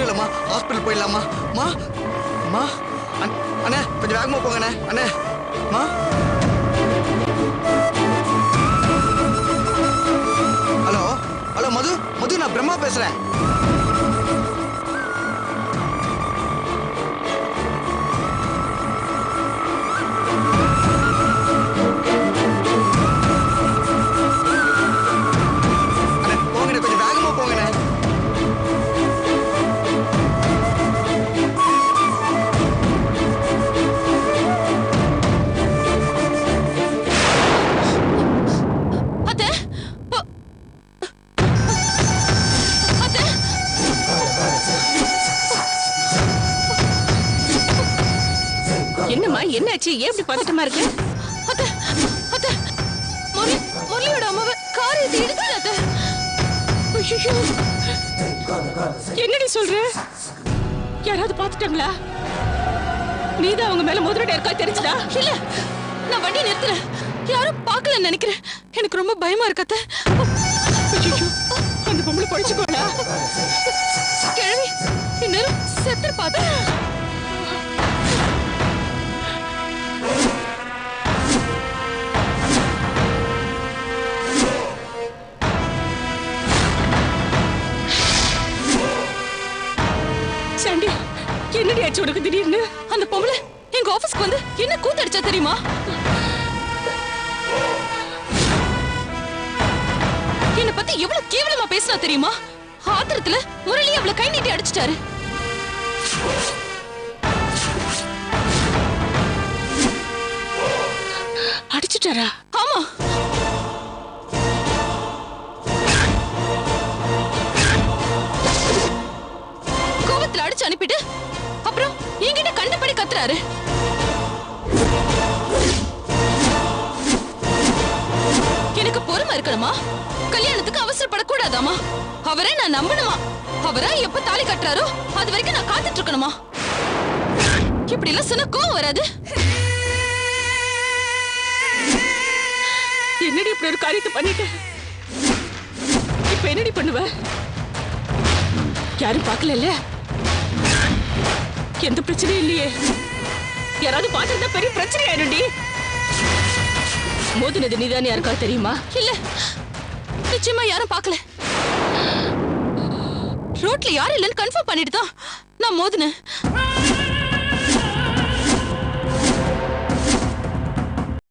ஒண்ணும் இல்லம்மா, ஹாஸ்பிட்டல் போயிடலாமா? மா மா அண்ணே கொஞ்சம் வேகமா போங்கண்ணே. அண்ணே மா ஹலோ ஹலோ மது மது, நான் பிரம்மா பேசுறேன். என்னம்மா என்னாச்சு? ஏன் இப்படி பதட்டமா இருக்கு? அத்தை அத்தை முரளியோட அம்மாவை கார் ஏத்தி இடிச்சு அத்தை. ஐயோ, என்னடி சொல்ற? யாராவது பாத்துட்டாங்களா? நீதான் அவங்க மேல முதலீடு இருக்கா தெரிஞ்சுதா? இல்ல, நான் வண்டி நிறுத்துறேன். யாரும் பார்க்கலன்னு நினைக்கிறேன். எனக்கு ரொம்ப பயமா இருக்கு அத்தை. ஐயோ, அந்த பொம்பளை படிச்சுக்கோடா. கிழவி இந்நேரம் செத்து பார்த்தேன். சாண்டி, என்னடி ஆச்சு உனக்கு திடீர்னு? அந்த பொம்பளை எங்க ஆபீஸ்க்கு வந்து என்ன கூத்தடிச்சா தெரியுமா? என்ன பத்தி எவ்வளவு கேவலமா பேசினா தெரியுமா? ஆத்திரத்துல முரளி அவளை கை நீட்டி அடிச்சிட்டாரு. அடிச்சிட்டாரா? ஆமா. கோவத்துல அடிச்சு அனுப்பிட்டு அப்புறம் என்கிட்ட கண்டபடி கத்துறாரு. எனக்கு பொறுமை இருக்கணுமா? கல்யாணத்துக்கு அவசரப்படக்கூடாதாமா? அவரை நான் நம்பணுமா? அவரை எப்ப தாலி கட்டுறாரோ அது வரைக்கும் நான் காத்துட்டு இருக்கணுமா? இப்படி எல்லாம் சொன்ன கோவம் வராது? என்னடி இப்படி ஒரு காரியத்தை பண்ணிட்ட? இப்ப என்னடி பண்ணுவ? யாரும் பார்க்கல, எந்த பிரச்சனையும் இல்லையே. யாராவது பார்த்திருந்தா பெரிய பிரச்சனை ஆயிடும்டி. மோதினது நீதானே யாருக்கா தெரியுமா? இல்ல, நிச்சயமா யாரும் பார்க்கல. ரோட்ல யாரும் இல்லைன்னு கன்ஃபார்ம் பண்ணிட்டு தான் நான் மோதினேன்.